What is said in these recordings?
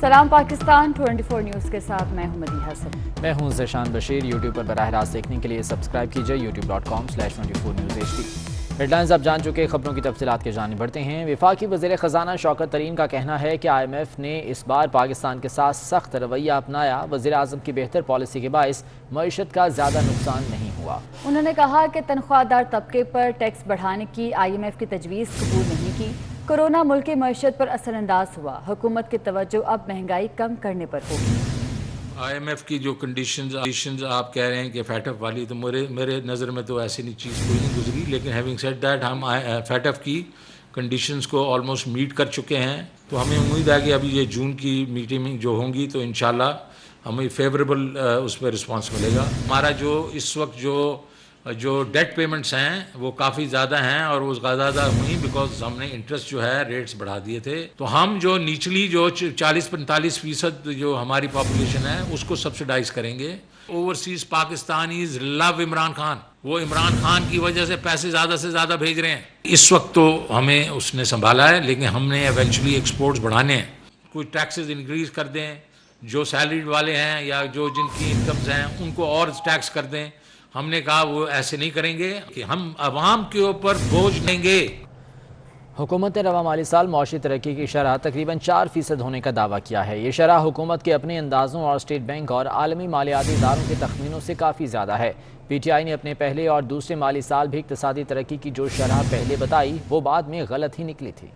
सलाम पाकिस्तान 24 न्यूज़ के साथ मैं हूं मदीहा हसन। मैं हूं ज़शान बशीर। यूट्यूब पर बराह रास्त देखने के लिए सब्सक्राइब कीजिए youtube.com/24newsHD। हेडलाइंस आप जान चुके, खबरों की तफसीलात के जाने बढ़ते हैं। वफाकी वज़ीर ख़ज़ाना शौकत तरीन का कहना है कि IMF ने इस बार पाकिस्तान के साथ सख्त रवैया अपनाया। वज़ीर आज़म की बेहतर पॉलिसी के बाइस मईशत का ज़्यादा नुकसान नहीं हुआ। उन्होंने कहा कि तनख्वाहदार तबके पर टैक्स बढ़ाने की IMF की तजवीज़ कबूल नहीं की। कोरोना मुल्क की मईशत पर असरअंदाज हुआ। हुकूमत की तवज्जो अब महंगाई कम करने पर होगी। IMF की जो कंडीशंस आप कह रहे हैं कि फैटफ वाली, तो मेरे नज़र में तो ऐसी नहीं चीज़ कोई नहीं गुजरी। लेकिन हैविंग सेड दैट, हम फैटफ की कंडीशंस को ऑलमोस्ट मीट कर चुके हैं। तो हमें उम्मीद है कि अभी ये जून की मीटिंग जो होंगी तो इंशाल्लाह हमें फेवरेबल उस पर रिस्पांस मिलेगा। हमारा जो इस वक्त जो डेट पेमेंट्स हैं वो काफ़ी ज़्यादा हैं, और वो ज़्यादा हुई बिकॉज हमने इंटरेस्ट जो है रेट्स बढ़ा दिए थे। तो हम जो निचली जो 40-45% जो हमारी पॉपुलेशन है उसको सब्सिडाइज करेंगे। Overseas Pakistanis love Imran Khan, वो इमरान खान की वजह से पैसे ज़्यादा से ज़्यादा भेज रहे हैं। इस वक्त तो हमें उसने संभाला है, लेकिन हमने एवेंचुअली एक्सपोर्ट्स बढ़ाने हैं। कोई टैक्सेस इंक्रीज कर दें, जो सैलरीड वाले हैं या जो जिनकी इनकम्स हैं उनको और टैक्स कर दें। हमने कहा वो ऐसे नहीं करेंगे कि हम अवाम के ऊपर बोझ लेंगे। हुकूमत ने रवा माली साल मौशी तरक्की की शरह तकरीबन 4% होने का दावा किया है। ये शरह हुकूमत के अपने अंदाज़ों और स्टेट बैंक और आलमी मालियाती इदारों के तखमीनों से काफ़ी ज़्यादा है। PTI ने अपने पहले और दूसरे माली साल भी इक़्तिसादी तरक्की की जो शरह पहले बताई वो बाद में गलत ही निकली थी।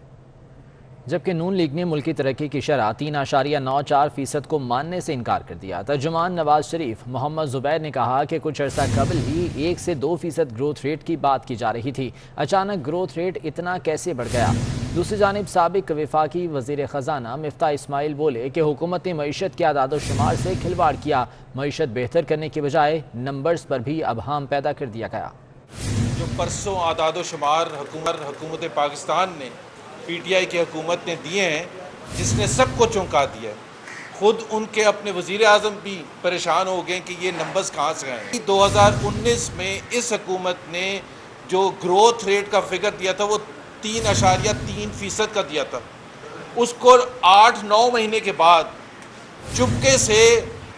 जबकि नून लीग ने मुल्की तरक्की की शरह 3.94% को मानने से इनकार कर दिया। तर्जुमान नवाज शरीफ मोहम्मद जुबैर ने कहा कि कुछ अर्सा कबल ही 1 से 2% ग्रोथ रेट की बात की जा रही थी, अचानक ग्रोथ रेट इतना कैसे बढ़ गया। दूसरी जानिब साबिक वफाकी वज़ीर ख़ज़ाना मिफ्ता इस्माइल बोले कि हुकूमत ने मईशत के आदाद शुमार से खिलवाड़ किया। मईशत बेहतर करने के बजाय नंबर्स पर भी अबहाम पैदा कर दिया गया। जो परसों आदाद शुमार हुकूमत पाकिस्तान ने PTI की हुकूमत ने दिए हैं, जिसने सबको चौंका दिया। खुद उनके अपने वज़ीर आज़म भी परेशान हो गए कि ये नंबर्स कहाँ से आए। 2019 में इस हुकूमत ने जो ग्रोथ रेट का फिगर दिया था वो 3.3% का दिया था। उसको 8-9 महीने के बाद चुपके से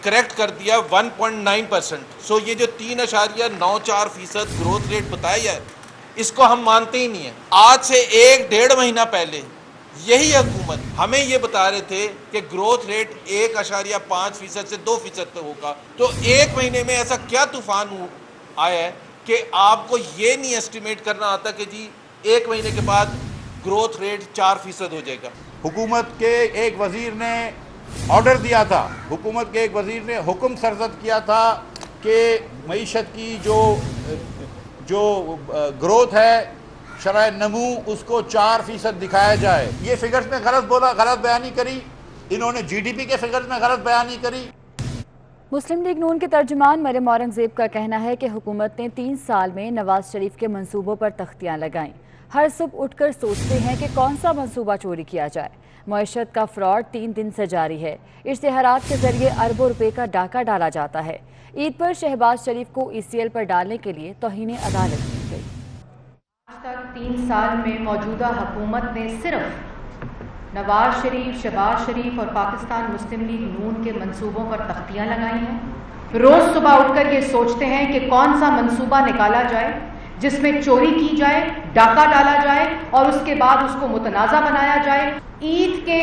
करेक्ट कर दिया 1.9%। सो ये जो 3.94% ग्रोथ रेट बताया है, इसको हम मानते ही नहीं है। आज से 1-1.5 महीना पहले यही हुकूमत हमें ये बता रहे थे कि ग्रोथ रेट 1.5% से 2% तक होगा। तो 1 महीने में ऐसा क्या तूफान आया है कि आपको ये नहीं एस्टिमेट करना आता कि जी 1 महीने के बाद ग्रोथ रेट 4% हो जाएगा। हुकूमत के एक वजीर ने ऑर्डर दिया था, हुकूमत के एक वजीर ने हुक्म सरजद किया था कि मईशत की जो ग्रोथ है, शरह नमू, उसको 4% दिखाया जाए। ये फिगर्स में गलत बोला, गलत बयानी करी इन्होंने। GDP के फिगर्स में गलत बयानी करी। मुस्लिम लीग नून के तर्जुमान मरियम औरंगजेब का कहना है कि हुकूमत ने 3 साल में नवाज शरीफ के मंसूबों पर तख्तियां लगाईं। हर सुबह उठकर सोचते हैं कि कौन सा मंसूबा चोरी किया जाए। मईशत का फ्रॉड 3 दिन से जारी है। इश्तिहारात के जरिए अरबों रुपए का डाका डाला जाता है। ईद पर शहबाज शरीफ को ECL पर डालने के लिए तौहीन अदालत की गई। आज तक 3 साल में मौजूदा हुकूमत ने सिर्फ नवाज शरीफ, शहबाज शरीफ और पाकिस्तान मुस्लिम लीग नून के मंसूबों पर तख्तियां लगाई हैं। रोज़ सुबह उठकर ये सोचते हैं कि कौन सा मंसूबा निकाला जाए जिसमें चोरी की जाए, डाका डाला जाए और उसके बाद उसको मुतनाज़ा बनाया जाए। ईद के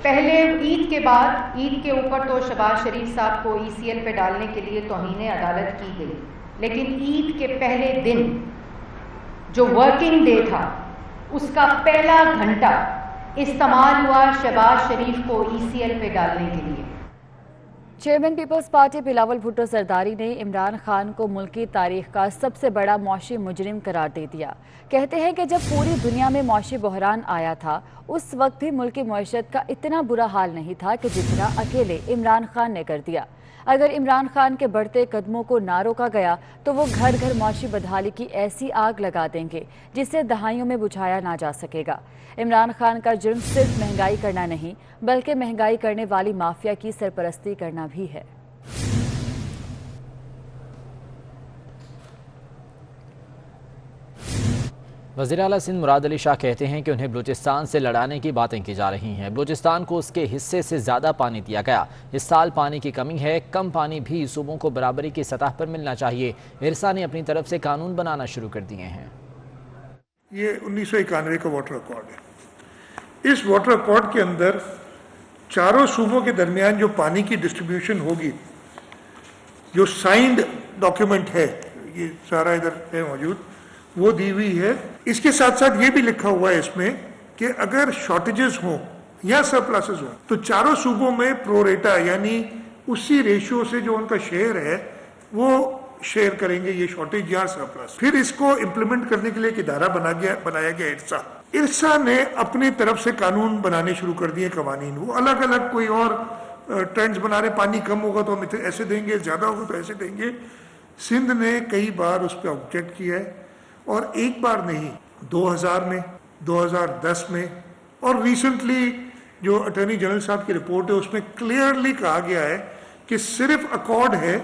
पहले, ईद के बाद, ईद के ऊपर तो शहबाज शरीफ साहब को ECL पे डालने के लिए तौहीन अदालत की गई, लेकिन ईद के पहले दिन जो वर्किंग डे था उसका पहला घंटा इस्तेमाल हुआ शहबाज शरीफ को ECL पे डालने के लिए। चेयरमैन पीपल्स पार्टी बिलावल भुट्टो सरदारी ने इमरान खान को मुल्की तारीख का सबसे बड़ा मौशी मुजरिम करार दे दिया। कहते हैं कि जब पूरी दुनिया में मौशी बहरान आया था उस वक्त भी मुल्की मईशत का इतना बुरा हाल नहीं था कि जितना अकेले इमरान खान ने कर दिया। अगर इमरान खान के बढ़ते कदमों को ना रोका गया तो वो घर घर मौशी बदहाली की ऐसी आग लगा देंगे जिसे दहाइयों में बुझाया ना जा सकेगा। इमरान खान का जुर्म सिर्फ महंगाई करना नहीं बल्कि महंगाई करने वाली माफिया की सरपरस्ती करना भी है। وزیر اعلیٰ سندھ مراد علی شاہ کہتے ہیں کہ انہیں بلوچستان سے لڑانے کی باتیں کی جا رہی ہیں۔ بلوچستان کو اس کے حصے سے زیادہ پانی دیا گیا، اس سال پانی کی کمی ہے، کم پانی بھی صوبوں کو برابری کی سطح پر ملنا چاہیے۔ ارسا نے اپنی طرف سے قانون بنانا شروع کر دیے ہیں۔ یہ 1991 کا واٹر ایکارڈ ہے۔ اس واٹر ایکارڈ کے اندر چاروں صوبوں کے درمیان جو پانی کی ڈسٹریبیوشن ہوگی، جو سائنڈ ڈاکیومنٹ ہے، یہ سارا ادھر ہے موجود، وہ دی ہوئی ہے۔ اس کے ساتھ ساتھ یہ بھی لکھا ہوا ہے اس میں کہ اگر شارٹیجز ہوں یا سرپلسز ہوں تو چاروں صوبوں میں پرو ریٹا یعنی اسی ریشیو سے جو ان کا شیئر ہے وہ شیئر کریں گے، یہ شارٹیج یا سرپلس۔ پھر اس کو امپلیمنٹ کرنے کے لیے ایک ادارہ بنایا گیا ارسا۔ ارسا نے اپنی طرف سے قانون بنانے شروع کر دیے، قوانین وہ الگ الگ کوئی اور ٹرینڈز بنا رہے، پانی کم ہوگا تو ہم ایسے دیں گے، زیادہ ہوگا تو ایسے دیں گے۔ سندھ نے کئی بار اس پہ آبجیکٹ کیا ہے، اور ایک بار نہیں، 2000 میں، 2010 میں، اور ریسنٹلی جو اٹارنی جنرل صاحب کی رپورٹ ہے اس میں کلیئرلی کہا گیا ہے کہ صرف ایکارڈ ہے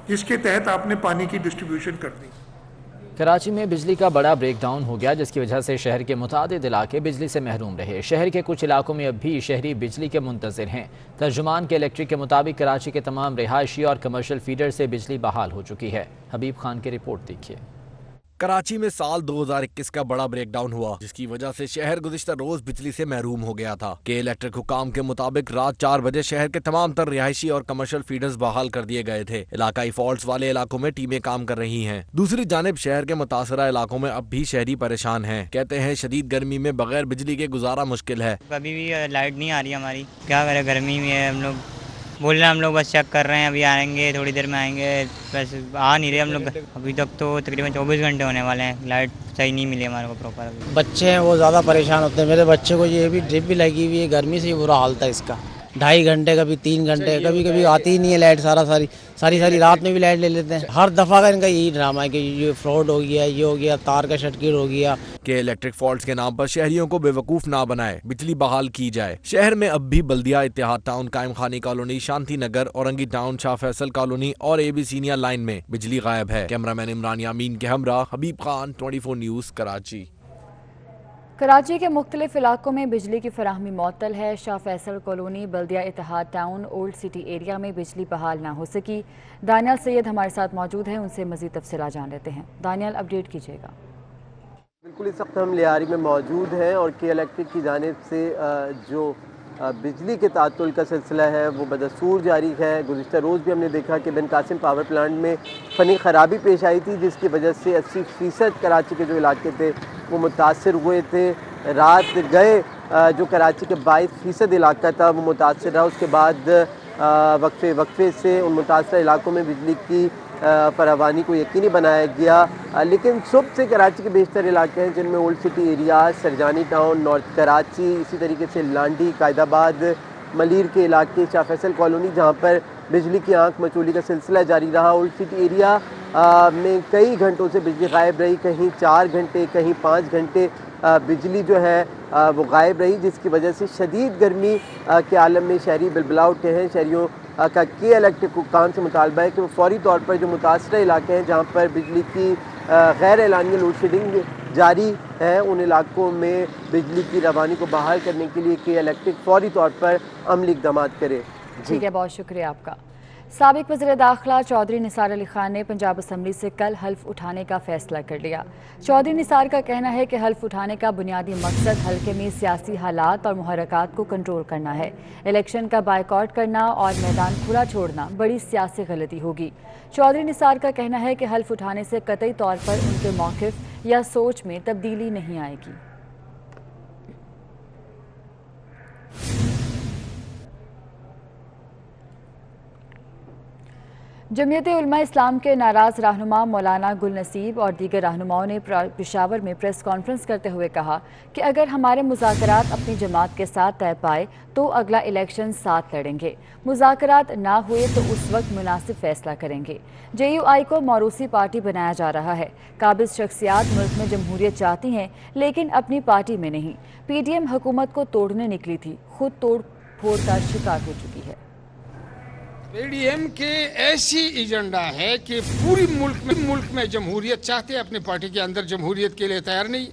جس کے تحت آپ نے پانی کی ڈسٹریبیوشن کرنی۔ کراچی میں بجلی کا بڑا بریک ڈاؤن ہو گیا، جس کی وجہ سے شہر کے متعدد علاقے بجلی سے محروم رہے۔ شہر کے کچھ علاقوں میں اب بھی شہری بجلی کے منتظر ہیں۔ ترجمان کے الیکٹرک کے مطابق کراچی کے تمام رہائشی اور کمرشل فیڈر سے بجلی بحال ہو چکی ہے۔ حبیب خان کی رپورٹ دیکھیے۔ کراچی میں سال 2021 کا بڑا بریک ڈاؤن ہوا، جس کی وجہ سے شہر گزشتہ روز بجلی سے محروم ہو گیا تھا۔ کے الیکٹرک حکام کے مطابق رات 4 بجے شہر کے تمام تر رہائشی اور کمرشل فیڈرز بحال کر دیے گئے تھے۔ علاقائی فالٹس والے علاقوں میں ٹیمیں کام کر رہی ہیں۔ دوسری جانب شہر کے متاثرہ علاقوں میں اب بھی شہری پریشان ہیں۔ کہتے ہیں شدید گرمی میں بغیر بجلی کے گزارا مشکل ہے۔ ابھی بھی لائٹ نہیں آ رہی ہماری، کیا کرے، گرمی میں ہم لوگ بول رہے ہیں، ہم لوگ بس چیک کر رہے ہیں، ابھی آئیں گے، تھوڑی دیر میں آئیں گے، بس آ نہیں رہے ہم لوگ۔ ابھی تک تو تقریباً 24 گھنٹے ہونے والے ہیں، لائٹ صحیح نہیں ملی ہمارے کو پراپر۔ بچے ہیں وہ زیادہ پریشان ہوتے ہیں، میرے بچے کو یہ بھی ڈرپ بھی لگی ہوئی ہے، گرمی سے برا حال تھا اس کا، 2.5 گھنٹے کبھی 3 گھنٹے، کبھی کبھی آتی ہی نہیں ہے لائٹ، ساری رات میں بھی لائٹ لے لیتے ہیں۔ ہر دفعہ کا ان کا یہی ڈرامہ ہے کہ یہ فراڈ ہو گیا، یہ ہو گیا، تار کا شٹکیٹ ہو گیا۔ کہ الیکٹرک فالٹس کے نام پر شہریوں کو بے وقوف نہ بنائے، بجلی بحال کی جائے۔ شہر میں اب بھی بلدیہ، اتحاد ٹاؤن، قائم خانی کالونی، شانتی نگر، اورنگی ٹاؤن، شاہ فیصل کالونی اور اے بی سینئر لائن میں بجلی غائب ہے۔ کیمرامین عمران یامین کے ہمراہ حبیب خان، 24 نیوز، کراچی۔ کراچی کے مختلف علاقوں میں بجلی کی فراہمی معطل ہے۔ شاہ فیصل کالونی، بلدیہ اتحاد ٹاؤن، اولڈ سٹی ایریا میں بجلی بحال نہ ہو سکی۔ دانیال سید ہمارے ساتھ موجود ہیں، ان سے مزید تفصیلات جان لیتے ہیں۔ دانیال، اپڈیٹ کیجیے گا۔ بالکل، اس وقت ہم لیاری میں موجود ہیں اور کے الیکٹرک کی جانب سے جو بجلی کے تعطل کا سلسلہ ہے وہ بدستور جاری ہے۔ گزشتہ روز بھی ہم نے دیکھا کہ بن قاسم پاور پلانٹ میں فنی خرابی پیش آئی تھی، جس کی وجہ سے 80% کراچی کے جو علاقے تھے وہ متاثر ہوئے تھے۔ رات گئے جو کراچی کے 22% علاقہ تھا وہ متاثر رہا۔ اس کے بعد وقفے سے ان متاثرہ علاقوں میں بجلی کی فراوانی کو یقینی بنایا گیا، لیکن صبح سے کراچی کے بیشتر علاقے ہیں جن میں old city area, Surjani town, north Karachi, اسی طریقے سے لانڈی، قائد آباد، ملیر کے علاقے، شاہ فیصل کالونی، جہاں پر بجلی کی آنکھ مچولی کا سلسلہ جاری رہا۔ اولڈ سٹی ایریا میں کئی گھنٹوں سے بجلی غائب رہی، کہیں 4 گھنٹے، کہیں 5 گھنٹے بجلی جو ہے وہ غائب رہی، جس کی وجہ سے شدید گرمی کے عالم میں شہری بلبلا اٹھے ہیں۔ شہریوں کا کے الیکٹرک حکام سے مطالبہ ہے کہ وہ فوری طور پر جو متاثرہ علاقے ہیں جہاں پر بجلی کی غیر اعلانیہ لوڈ شیڈنگ جاری ہے، ان علاقوں میں بجلی کی روانی کو بحال کرنے کے لیے کے الیکٹرک فوری طور پر عملی اقدامات کرے۔ ٹھیک ہے، بہت شکریہ آپ کا۔ سابق وزیر داخلہ چودھری نثار علی خان نے پنجاب اسمبلی سے کل حلف اٹھانے کا فیصلہ کر لیا۔ چودھری نثار کا کہنا ہے کہ حلف اٹھانے کا بنیادی مقصد حلقے میں سیاسی حالات اور محرکات کو کنٹرول کرنا ہے۔ الیکشن کا بائیکاٹ کرنا اور میدان کھلا چھوڑنا بڑی سیاسی غلطی ہوگی۔ چودھری نثار کا کہنا ہے کہ حلف اٹھانے سے قطعی طور پر ان کے موقف یا سوچ میں تبدیلی نہیں آئے گی۔ جمعیت علماء اسلام کے ناراض رہنما مولانا گل نصیب اور دیگر رہنماؤں نے پشاور میں پریس کانفرنس کرتے ہوئے کہا کہ اگر ہمارے مذاکرات اپنی جماعت کے ساتھ طے پائے تو اگلا الیکشن ساتھ لڑیں گے، مذاکرات نہ ہوئے تو اس وقت مناسب فیصلہ کریں گے۔ جے یو آئی کو موروثی پارٹی بنایا جا رہا ہے۔ قابض شخصیات ملک میں جمہوریت چاہتی ہیں لیکن اپنی پارٹی میں نہیں۔ پی ڈی ایم حکومت کو توڑنے نکلی تھی، خود توڑ پھوڑ کا شکار ہو چکی ہے۔ پی ڈی ایم کے ایسی ایجنڈا ہے کہ پوری ملک میں جمہوریت چاہتے ہیں، اپنی پارٹی کے اندر جمہوریت کے لیے تیار نہیں۔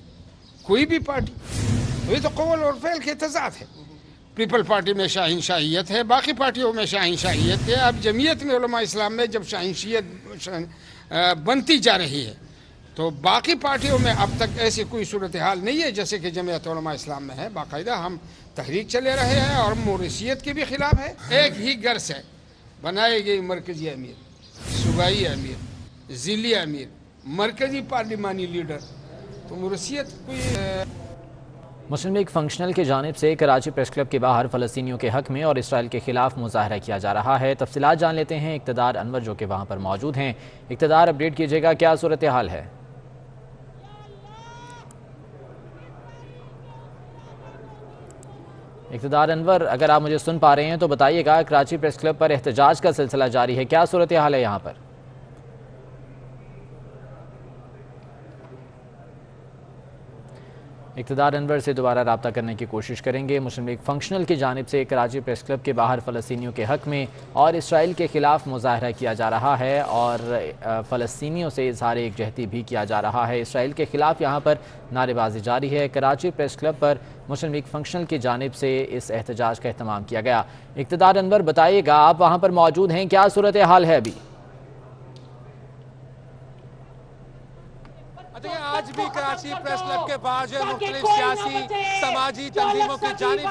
कोई भी पार्टी, ये तो कौल और फेल के तजाद है। पीपल पार्टी में शाहीनशाहियत है, बाकी पार्टियों में शाहीनशाहियत है। अब जमीयत में उलमा इस्लाम में जब शाहीनशियत बनती जा रही है तो बाकी पार्टियों में अब तक ऐसी कोई सूरत हाल नहीं है जैसे कि जमीयत उलमा इस्लाम में है। बाकायदा हम तहरीक चले रहे हैं और मोरिसियत के भी खिलाफ है। एक ही घर से बनाए गए मरकजी अमीर, सूबाई अमीर, जिली अमीर, मरकजी पार्लिमानी लीडर, तो मोरिसियत कोई। मुस्लिम लीग फंक्शनल की जानिब से कराची प्रेस क्लब के बाहर फ़लस्तीनियों के हक़ में और इसराइल के खिलाफ मुजाहरा किया जा रहा है। तफसीलात जान लेते हैं इक़्तिदार अनवर जो कि वहाँ पर मौजूद हैं। इक़्तिदार, अपडेट कीजिएगा, क्या सूरत हाल है? इक़्तिदार अनवर, अगर आप मुझे सुन पा रहे हैं तो बताइएगा, कराची प्रेस क्लब पर एहतजाज का सिलसिला जारी है, क्या सूरत हाल है यहाँ पर? इक़्तिदार अनवर से दोबारा रब्ता करने की कोशिश करेंगे। मुस्लिम लीग फंक्शनल की जानिब से कराची प्रेस क्लब के बाहर फ़लस्तीनियों के हक़ में और इसराइल के ख़िलाफ़ मुज़ाहरा किया जा रहा है और फ़लस्तीनियों से इज़हार एकजहती भी किया जा रहा है। इसराइल के ख़िलाफ़ यहाँ पर नारेबाजी जारी है। कराची प्रेस क्लब पर मुस्लिम लीग फंक्शनल की जानिब से इस एहतजाज का अहतमाम किया गया। इक़्तिदार अनवर, बताइएगा, आप वहाँ पर मौजूद हैं, क्या सूरत हाल है अभी? आज भी कराची प्रेस क्लब के बाहर जो है मुख्तलिफ सियासी समाजी तंजीमों की जानिब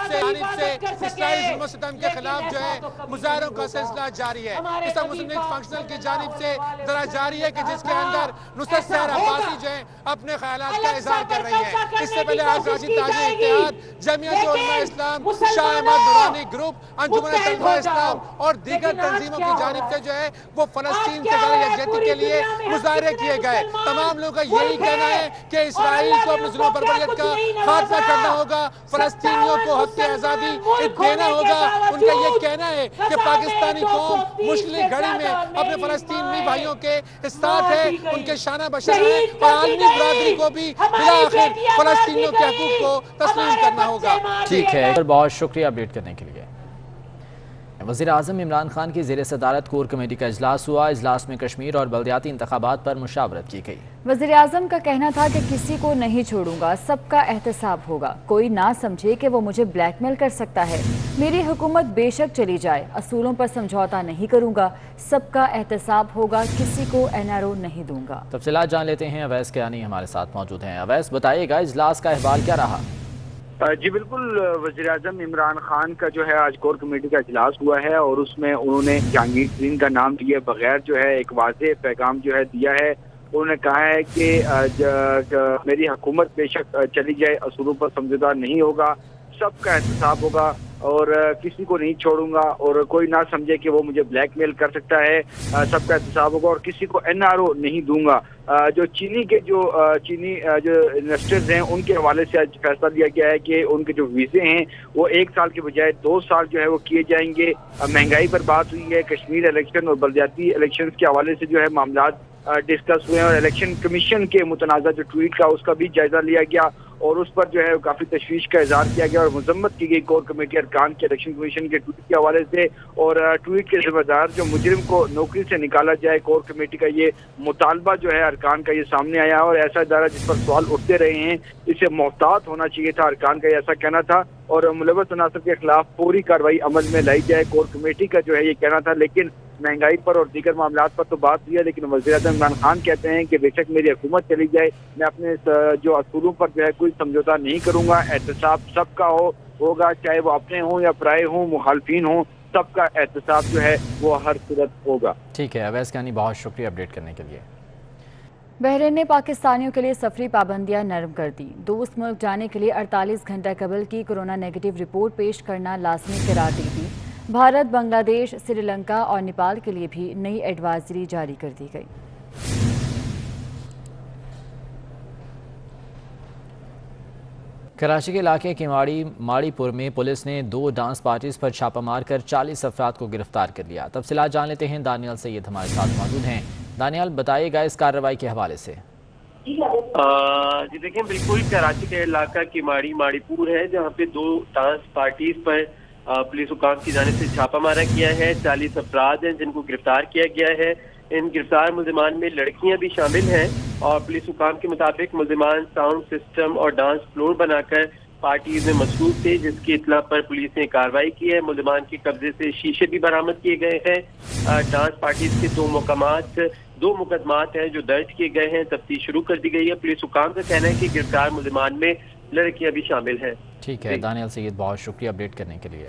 से इस्राइल जुल्म सितम के खिलाफ जो है मुजाहरों का सिलसिला जारी है। इस तरह मुस्लिम लीग फंक्शनल की जानिब से जरा जारी है कि जिसके अंदर नुसरत सहर अब्बासी जो है अपने ख्यालात का इजहार कर रही है। इससे पहले आज कराची ताजी इत्तेहाद, जमीयत उलमा इस्लाम, शाह अहमद दुरानी ग्रुप, अंजुमन तलबा इस्लाम और दीगर तंजीमों की जानिब से जो है वो फलस्तीन से यकजहती के लिए मुजाहरे किए गए। तमाम लोगों का यही कहना है कि इसराइल को अपनी जुल्म बर्बरियत का खात्मा करना होगा, फलस्तीनियों को हक़ आज़ादी देना होगा। उनका ये कहना है कि पाकिस्तानी कौम मुश्किल घड़ी में अपने फलस्तीनी भाइयों के साथ है, उनके शाना बशर है और आलमी बरादरी को भी बिला आखिर फलस्तीनियों के हकूक़ को तस्लीम करना होगा। ठीक है, बहुत शुक्रिया अपडेट करने के लिए। वज़ीर आज़म इमरान खान की ज़ेर सदारत कोर कमेटी का इजलास हुआ। इजलास में कश्मीर और बल्दियाती इंतखाबात पर मुशावरत की गई। वज़ीर आज़म का कहना था कि किसी को नहीं छोड़ूंगा, सबका एहतसाब होगा। कोई ना समझे कि वो मुझे ब्लैकमेल कर सकता है। मेरी हुकूमत बेशक चली जाए, असूलों पर समझौता नहीं करूंगा, सबका एहतसाब होगा, किसी को NRO नहीं दूंगा। तफसीलात जान लेते हैं। अवैस कियानी हमारे साथ मौजूद हैं। अवैस, बताइएगा, इजलास का अहवाल क्या रहा? जी बिल्कुल, वज़ीर आज़म इमरान खान का जो है आज कोर कमेटी का इजलास हुआ है और उसमें उन्होंने जहांगीर तरीन का नाम लिए बगैर जो है एक वाज़ेह पैगाम जो है दिया है। उन्होंने कहा है कि मेरी हुकूमत बेशक चली जाए, असूलों पर समझौता नहीं होगा, सबका एहतसाब होगा और किसी को नहीं छोड़ूंगा और कोई ना समझे कि वो मुझे ब्लैकमेल कर सकता है, सबका एहतसाब होगा और किसी को NRO नहीं दूंगा। जो चीनी इन्वेस्टर्स हैं उनके हवाले से आज फैसला लिया गया है कि उनके जो वीज़े हैं वो 1 साल के बजाय 2 साल जो है वो किए जाएंगे। महंगाई पर बात हुई है, कश्मीर इलेक्शन और बल्दियाती इलेक्शन के हवाले से जो है मामला डिस्कस हुए और इलेक्शन कमीशन के मुतनाज़ा जो ट्वीट का उसका भी जायजा लिया गया और उस पर जो है काफ़ी तशवीश का इजहार किया गया और मजम्मत की गई कोर कमेटी अरकान के इलेक्शन कमीशन के ट्वीट के हवाले से। और ट्वीट के जिम्मेदार जो मुजरिम को नौकरी से निकाला जाए, कोर कमेटी का ये मुतालबा जो है अरकान का ये सामने आया और ऐसा इदारा जिस पर सवाल उठते रहे हैं, इसे मोहतात होना चाहिए था, अरकान का ऐसा कहना था और मुलव्वस अनासर के खिलाफ पूरी कार्रवाई अमल में लाई जाए, कोर कमेटी का जो है ये कहना था। लेकिन महंगाई पर और दीगर मामलात पर तो बात हुई है, लेकिन वज़ीर आज़म इमरान खान कहते हैं कि बेशक मेरी हुकूमत चली जाए, मैं अपने जो असूलों पर जो है कोई समझौता नहीं करूंगा, एहतसाब सबका होगा, चाहे वो अपने हों या पराए हों, मुखालफिन हों, सबका एहतसाब जो है वो हर सूरत होगा। ठीक है अवैस कियानी, बहुत शुक्रिया अपडेट करने के लिए। बहरीन ने पाकिस्तानियों के लिए सफरी पाबंदियां नरम कर दी। दोस्त मुल्क जाने के लिए 48 घंटा कबल की कोरोना नेगेटिव रिपोर्ट पेश करना लाजमी करार दी थी। भारत, बांग्लादेश, श्रीलंका और नेपाल के लिए भी नई एडवाइजरी जारी कर दी गई। कराची के इलाके के माड़ीपुर में पुलिस ने 2 डांस पार्टीज पर छापा मारकर 40 अफराद को गिरफ्तार कर लिया। तफसीलात जान लेते हैं। दानियाल सैयद हमारे साथ मौजूद हैं। दानियाल, बताइएगा इस कार्रवाई के हवाले से। जी देखें, बिल्कुल कराची के इलाका की माड़ीपुर है जहाँ पे 2 डांस पार्टीज पर पुलिस हुकाम की जानिब से छापा मारा गया है। 40 अफराद हैं जिनको गिरफ्तार किया गया है। ان گرفتار ملزمان میں لڑکیاں بھی شامل ہیں اور پولیس حکام کے مطابق ملزمان ساؤنڈ سسٹم اور ڈانس فلور بنا کر پارٹیز میں مصروف تھے، جس کی اطلاع پر پولیس نے کارروائی کی ہے۔ ملزمان کے قبضے سے شیشے بھی برآمد کیے گئے ہیں۔ ڈانس پارٹیز کے دو مقدمات ہیں جو درج کیے گئے ہیں، تفتیش شروع کر دی گئی ہے۔ پولیس حکام کا کہنا ہے کہ گرفتار ملزمان میں لڑکیاں بھی شامل ہیں۔ ٹھیک ہے دانیال سید، بہت شکریہ اپڈیٹ کرنے کے لیے۔